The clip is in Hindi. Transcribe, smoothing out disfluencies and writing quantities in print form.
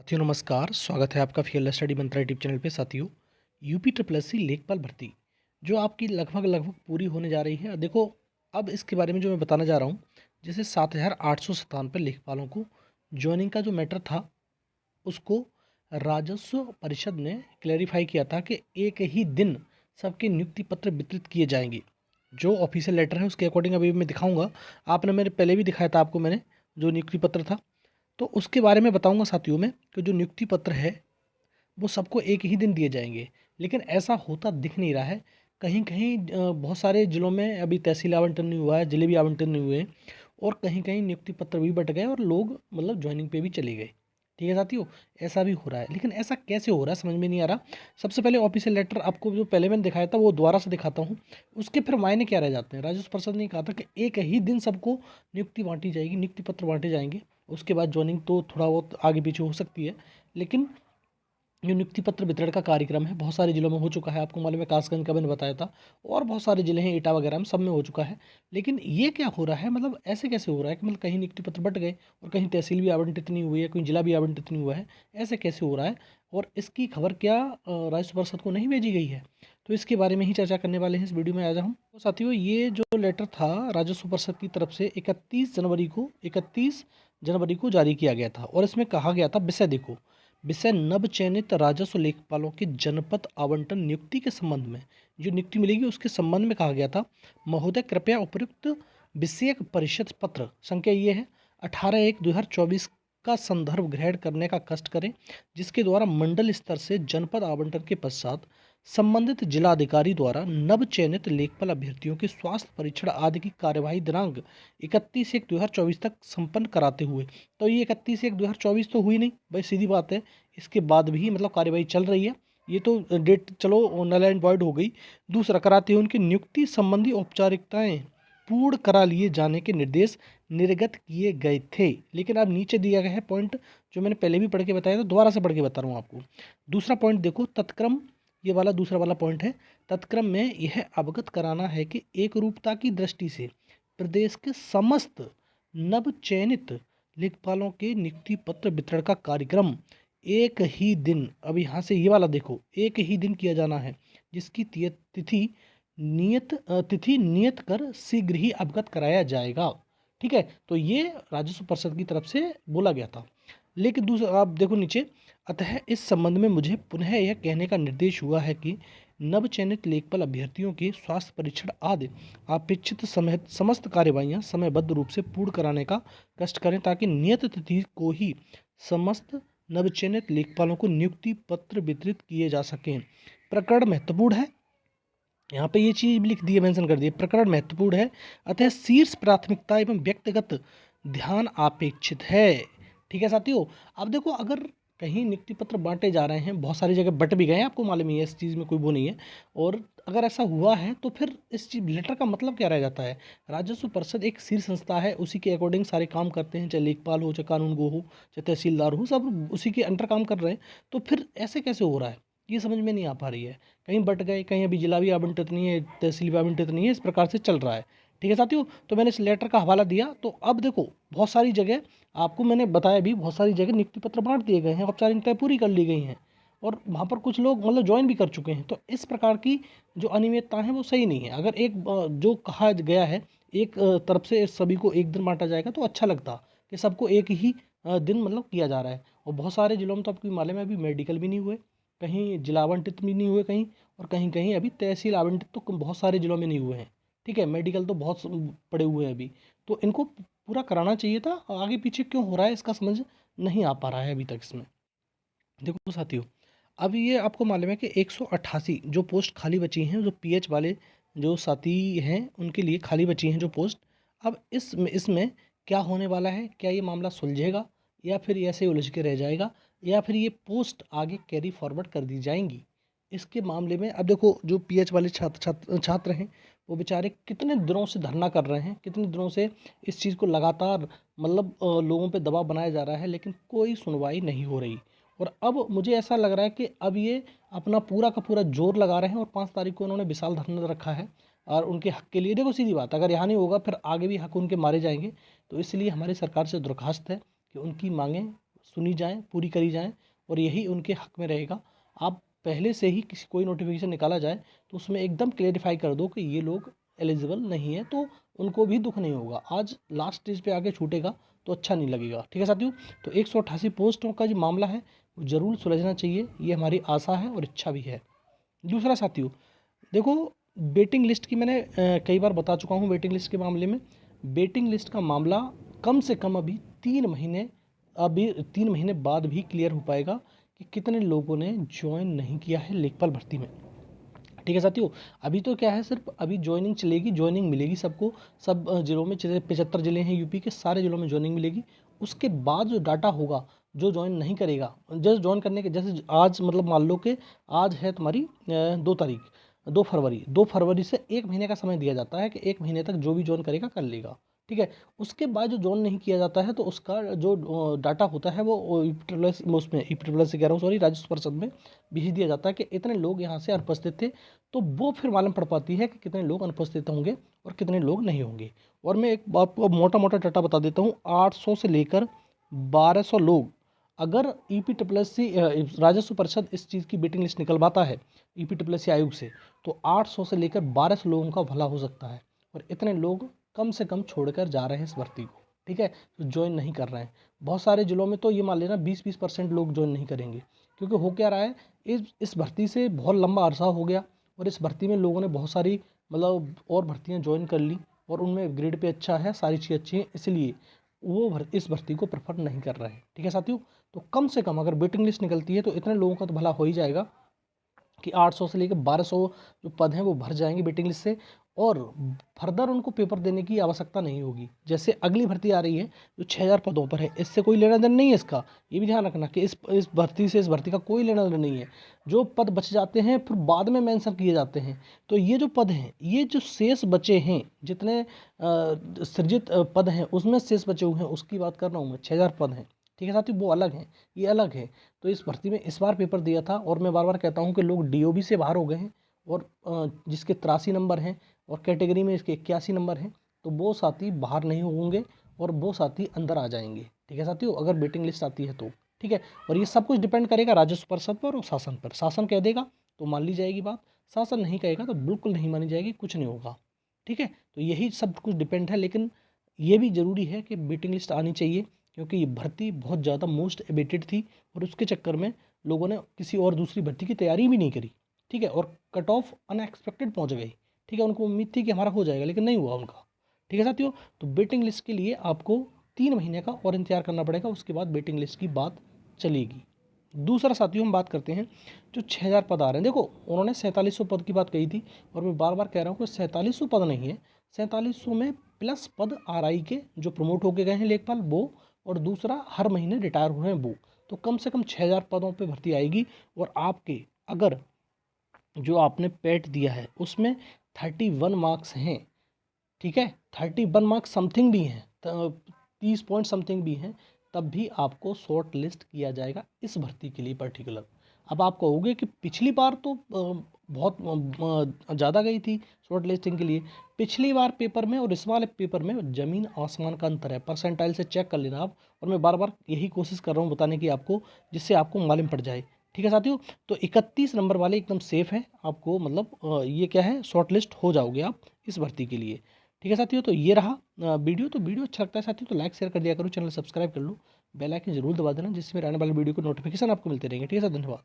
साथियों नमस्कार, स्वागत है आपका फील्ड स्टडी मंत्रा यूट्यूब चैनल पे। साथियों, यूपी ट्रिपल एस सी लेखपाल भर्ती जो आपकी लगभग पूरी होने जा रही है। देखो, अब इसके बारे में जो मैं बताना जा रहा हूँ, जैसे 7,897 लेखपालों को ज्वाइनिंग का जो मैटर था, उसको राजस्व परिषद ने क्लैरिफाई किया था कि एक ही दिन सबके नियुक्ति पत्र वितरित किए जाएंगे। जो ऑफिशियल लेटर है उसके अकॉर्डिंग अभी मैं दिखाऊंगा। आपने मेरे पहले भी दिखाया था आपको मैंने, जो नियुक्ति पत्र था, तो उसके बारे में बताऊंगा साथियों में कि जो नियुक्ति पत्र है वो सबको एक ही दिन दिए जाएंगे। लेकिन ऐसा होता दिख नहीं रहा है। कहीं कहीं बहुत सारे जिलों में अभी तहसील आवंटन नहीं हुआ है, जिले भी आवंटन नहीं हुए हैं, और कहीं कहीं नियुक्ति पत्र भी बट गए और लोग मतलब ज्वाइनिंग पे भी चले गए। ठीक है साथियों, ऐसा भी हो रहा है। लेकिन ऐसा कैसे हो रहा है समझ में नहीं आ रहा। सबसे पहले ऑफिशियल लेटर आपको जो पहले मैंने दिखाया था वो दोबारा से दिखाता हूँ। उसके फिर मायने क्या रह जाते हैं। राजस्व परिषद ने कहा था कि एक ही दिन सबको नियुक्ति बांटी जाएगी, नियुक्ति पत्र बांटे जाएंगे। उसके बाद ज्वाइनिंग तो थोड़ा बहुत आगे पीछे हो सकती है, लेकिन जो नियुक्ति पत्र वितरण का कार्यक्रम है बहुत सारे जिलों में हो चुका है। आपको मालूम है, कासगंज का मैंने बताया था, और बहुत सारे जिले हैं एटा वगैरह में, सब में हो चुका है। लेकिन ये क्या हो रहा है, मतलब ऐसे कैसे हो रहा है कि मतलब कहीं नियुक्ति पत्र बट गए और कहीं तहसील भी आवंटित नहीं हुई है, कहीं जिला भी आवंटित नहीं हुआ है। ऐसे कैसे हो रहा है और इसकी खबर क्या राजस्व परिषद को नहीं भेजी गई है? तो इसके बारे में ही चर्चा करने वाले हैं इस वीडियो में। आज हम तो साथियों, ये जो लेटर था राजस्व परिषद की तरफ से 31 जनवरी को जारी किया गया था, और इसमें कहा गया था, विषय देखो, विषय नव चयनित राजस्व लेखपालों के जनपद आवंटन नियुक्ति के संबंध में, जो नियुक्ति मिलेगी उसके संबंध में कहा गया था। महोदय कृपया उपयुक्त विषयक परिषद पत्र संख्या ये है 18/1/2024 का संदर्भ ग्रहण करने का कष्ट करें, जिसके द्वारा मंडल स्तर से जनपद आवंटन के पश्चात संबंधित जिलाधिकारी द्वारा नव चयनित लेखपाल अभ्यर्थियों के स्वास्थ्य परीक्षण आदि की कार्यवाही दिनांक 31/1/2024 तक संपन्न कराते हुए। तो ये 31/1/2024 तो हुई नहीं भाई, सीधी बात है। इसके बाद भी मतलब कार्यवाही चल रही है, ये तो डेट चलो नल एंड वॉइड हो गई। दूसरा, कराते हुए उनकी नियुक्ति संबंधी औपचारिकताएं पूर्ण करा लिए जाने के निर्देश निर्गत किए गए थे। लेकिन अब नीचे दिया गया है पॉइंट, जो मैंने पहले भी पढ़ के बताया था, दोबारा से पढ़ के बता रहा हूँ आपको। दूसरा पॉइंट देखो, तत्क्रम, ये वाला दूसरा वाला पॉइंट है। तत्क्रम में यह अवगत कराना है कि एक रूपता की दृष्टि से प्रदेश के समस्त नव चयनित लेखपालों के नियुक्ति पत्र वितरण का कार्यक्रम एक ही दिन, अब यहाँ से ये वाला देखो, एक ही दिन किया जाना है, जिसकी तिथि नियत कर शीघ्र ही अवगत कराया जाएगा। ठीक है, तो ये राजस्व परिषद की तरफ से बोला गया था। लेकिन दूसरा आप देखो नीचे, अतः इस संबंध में मुझे पुनः यह कहने का निर्देश हुआ है कि नवचयनित लेखपाल अभ्यर्थियों के स्वास्थ्य परीक्षण आदि अपेक्षित समय समस्त कार्यवाहियां समयबद्ध रूप से पूर्ण कराने का कष्ट करें, ताकि नियत तिथि को ही समस्त नवचयनित लेखपालों को नियुक्ति पत्र वितरित किए जा सकें। प्रकरण महत्वपूर्ण है, यहाँ पे ये चीज भी लिख दी है, मेंशन कर दी है, प्रकरण महत्वपूर्ण है, अतः शीर्ष प्राथमिकता एवं व्यक्तिगत ध्यान अपेक्षित है। ठीक है साथियों, अब देखो, अगर कहीं नियुक्ति पत्र बांटे जा रहे हैं, बहुत सारी जगह बट भी गए हैं, आपको मालूम ही है, इस चीज़ में कोई वो नहीं है। और अगर ऐसा हुआ है तो फिर इस चीज लेटर का मतलब क्या रह जाता है? राजस्व परिषद एक शीर्ष संस्था है, उसी के अकॉर्डिंग सारे काम करते हैं, चाहे लेखपाल हो, चाहे कानून गो हो, चाहे तहसीलदार हो, सब उसी के अंडर काम कर रहे हैं। तो फिर ऐसे कैसे हो रहा है, ये समझ में नहीं आ पा रही है। कहीं बट गए, कहीं अभी जिला भी आवंटित नहीं है, तहसील भी आवंटित नहीं है, इस प्रकार से चल रहा है। ठीक है साथियों, तो मैंने इस लेटर का हवाला दिया। तो अब देखो, बहुत सारी जगह आपको मैंने बताया भी, बहुत सारी जगह नियुक्ति पत्र बांट दिए गए हैं, औपचारिकताएं पूरी कर ली गई हैं, और वहाँ पर कुछ लोग मतलब ज्वाइन भी कर चुके हैं। तो इस प्रकार की जो अनियमितता है वो सही नहीं है। अगर एक जो कहा गया है, एक तरफ से सभी को एक दिन बांटा जाएगा तो अच्छा लगता, कि सबको एक ही दिन मतलब किया जा रहा है। और बहुत सारे जिलों में तो आपकी माले में अभी मेडिकल भी नहीं हुए, कहीं जिला आवंटित भी नहीं हुए कहीं, और कहीं कहीं अभी तहसील आवंटित तो बहुत सारे जिलों में नहीं हुए हैं। ठीक है, मेडिकल तो बहुत पड़े हुए हैं अभी। तो इनको पूरा कराना चाहिए था, आगे पीछे क्यों हो रहा है इसका समझ नहीं आ पा रहा है अभी तक इसमें। देखो साथियों, अब ये आपको मालूम है कि 188 जो पोस्ट खाली बची हैं, जो पीएच वाले जो साथी हैं उनके लिए खाली बची हैं जो पोस्ट। अब इसमें क्या होने वाला है, क्या ये मामला सुलझेगा, या फिर ये ऐसे उलझ के रह जाएगा, या फिर ये पोस्ट आगे कैरी फॉरवर्ड कर दी जाएंगी? इसके मामले में अब देखो, जो पीएच वाले छात्र हैं, वो बेचारे कितने दिनों से धरना कर रहे हैं, कितने दिनों से इस चीज़ को लगातार मतलब लोगों पे दबाव बनाया जा रहा है, लेकिन कोई सुनवाई नहीं हो रही। और अब मुझे ऐसा लग रहा है कि अब ये अपना पूरा का पूरा जोर लगा रहे हैं, और 5 तारीख को उन्होंने विशाल धरना रखा है, और उनके हक के लिए। देखो सीधी बात, अगर यहाँ नहीं होगा फिर आगे भी हक उनके मारे जाएंगे। तो इसलिए हमारी सरकार से दरख्वास्त है कि उनकी मांगें सुनी जाएँ, पूरी करी जाएँ और यही उनके हक में रहेगा। आप पहले से ही किसी कोई नोटिफिकेशन निकाला जाए तो उसमें एकदम क्लेरिफाई कर दो कि ये लोग एलिजिबल नहीं है, तो उनको भी दुख नहीं होगा। आज लास्ट स्टेज पे आके छूटेगा तो अच्छा नहीं लगेगा। ठीक है साथियों, तो 188 पोस्टों का जो मामला है वो ज़रूर सुलझना चाहिए, ये हमारी आशा है और इच्छा भी है। दूसरा साथियों, देखो वेटिंग लिस्ट की मैंने कई बार बता चुका हूँ। वेटिंग लिस्ट के मामले में, वेटिंग लिस्ट का मामला कम से कम अभी 3 महीने बाद भी क्लियर हो पाएगा कि कितने लोगों ने ज्वाइन नहीं किया है लेखपाल भर्ती में। ठीक है साथियों, अभी तो क्या है, सिर्फ अभी ज्वाइनिंग चलेगी, ज्वाइनिंग मिलेगी सबको, सब जिलों में, जैसे 75 जिले हैं यूपी के, सारे जिलों में ज्वाइनिंग मिलेगी। उसके बाद जो डाटा होगा, जो ज्वाइन नहीं करेगा, जैसे ज्वाइन करने के, जैसे आज मतलब मान लो कि आज है तुम्हारी 2 तारीख, 2 फरवरी, 2 फरवरी से 1 महीने का समय दिया जाता है कि 1 महीने तक जो भी ज्वाइन करेगा कर लेगा। ठीक है, उसके बाद जो ज्वाइन नहीं किया जाता है तो उसका जो डाटा होता है वो ईपीट्रिपल उसमें ईपीट्रिपल से कह रहा हूँ, सॉरी, राजस्व परिषद में भेज दिया जाता है कि इतने लोग यहाँ से अनुपस्थित थे। तो वो फिर मालूम पड़ पाती है कि कितने लोग अनुपस्थित होंगे और कितने लोग नहीं होंगे। और मैं एक आपको मोटा मोटा डाटा बता देता हूँ, 800 से लेकर 1200 लोग अगर ईपीट्रिपल राजस्व परिषद इस चीज़ की वेटिंग लिस्ट निकलवाता है ईपीट्रिपल आयोग से, तो 800 से लेकर 1200 लोगों का भला हो सकता है। और इतने लोग कम से कम छोड़कर जा रहे हैं इस भर्ती को। ठीक है, तो ज्वाइन नहीं कर रहे हैं। बहुत सारे जिलों में तो ये मान लेना 20% लोग ज्वाइन नहीं करेंगे, क्योंकि हो क्या रहा है, इस भर्ती से बहुत लंबा अरसा हो गया और इस भर्ती में लोगों ने बहुत सारी मतलब और भर्तियां ज्वाइन कर ली और उनमें ग्रेड पे अच्छा है, सारी चीज़ अच्छी हैं, इसलिए वो इस भर्ती को प्रेफर नहीं कर रहे हैं। ठीक है साथियों, तो कम से कम अगर वेटिंग लिस्ट निकलती है तो इतने लोगों का तो भला हो ही जाएगा कि 800 से लेकर 1200 जो पद हैं वो भर जाएंगे वेटिंग लिस्ट से, और फर्दर उनको पेपर देने की आवश्यकता नहीं होगी। जैसे अगली भर्ती आ रही है जो 6000 पदों पर है, इससे कोई लेना देना नहीं है इसका, ये भी ध्यान रखना कि इस भर्ती से इस भर्ती का कोई लेना देना नहीं है। जो पद बच जाते हैं फिर बाद में मेंशन किए जाते हैं, तो ये जो पद हैं, ये जो शेष बचे हैं, जितने सृजित पद हैं उसमें शेष बचे हुए हैं उसकी बात कर रहा हूँ मैं, 6000 पद हैं। ठीक है साथियों, वो अलग हैं, ये अलग है। तो इस भर्ती में इस बार पेपर दिया था, और मैं बार बार कहता हूँ कि लोग डीओबी से बाहर हो गए हैं और जिसके 83 नंबर हैं और कैटेगरी में इसके 81 नंबर हैं, तो वो साथी बाहर नहीं होंगे और वो साथी अंदर आ जाएंगे। ठीक है साथियों, अगर वेटिंग लिस्ट आती है तो। ठीक है, और ये सब कुछ डिपेंड करेगा राजस्व परिषद पर और शासन पर। शासन कह देगा तो मान ली जाएगी बात, शासन नहीं कहेगा तो बिल्कुल नहीं मानी जाएगी, कुछ नहीं होगा। ठीक है, तो यही सब कुछ डिपेंड है, लेकिन ये भी ज़रूरी है कि वेटिंग लिस्ट आनी चाहिए, क्योंकि ये भर्ती बहुत ज़्यादा मोस्ट अवेटेड थी और उसके चक्कर में लोगों ने किसी और दूसरी भर्ती की तैयारी भी नहीं करी। ठीक है, और कट ऑफ अनएक्सपेक्टेड पहुंच गई। ठीक है, उनको उम्मीद थी कि हमारा हो जाएगा, लेकिन नहीं हुआ उनका। ठीक है साथियों, तो वेटिंग लिस्ट के लिए आपको 3 महीने का और इंतजार करना पड़ेगा, उसके बाद वेटिंग लिस्ट की बात चलेगी। दूसरा साथियों, हम बात करते हैं जो 6000 पद आ रहे हैं। देखो, उन्होंने 4700 पद की बात कही थी और मैं बार बार कह रहा हूँ कि 4700 पद नहीं है, 4700 में प्लस पद आरआई के जो प्रमोट होके गए हैं लेखपाल वो, और दूसरा हर महीने रिटायर हुए हैं वो। तो कम से कम 6000 पदों पे भर्ती आएगी। और आपके अगर जो आपने पेट दिया है उसमें 31 मार्क्स हैं, ठीक है, 31 मार्क्स समथिंग भी हैं, 30 पॉइंट समथिंग भी हैं, तब भी आपको शॉर्ट लिस्ट किया जाएगा इस भर्ती के लिए पर्टिकुलर। अब आप कहोगे कि पिछली बार तो बहुत ज़्यादा गई थी शॉर्ट लिस्टिंग के लिए। पिछली बार पेपर में और इस वाले पेपर में ज़मीन आसमान का अंतर है, परसेंटाइल से चेक कर लेना आप। और मैं बार बार यही कोशिश कर रहा हूँ बताने की आपको, जिससे आपको मालूम पड़ जाए। ठीक है साथियों, तो 31 नंबर वाले एकदम सेफ है आपको, मतलब ये क्या है, शॉर्ट लिस्ट हो जाओगे आप इस भर्ती के लिए। ठीक है साथियों, तो ये रहा वीडियो। तो वीडियो अच्छा लगता है साथियों तो लाइक शेयर कर दिया करो, चैनल सब्सक्राइब कर लो, बेल आइकन जरूर दबा देना, जिससे मेरे आने वाले वीडियो को नोटिफिकेशन आपको मिलते रहेंगे। ठीक है सर, धन्यवाद।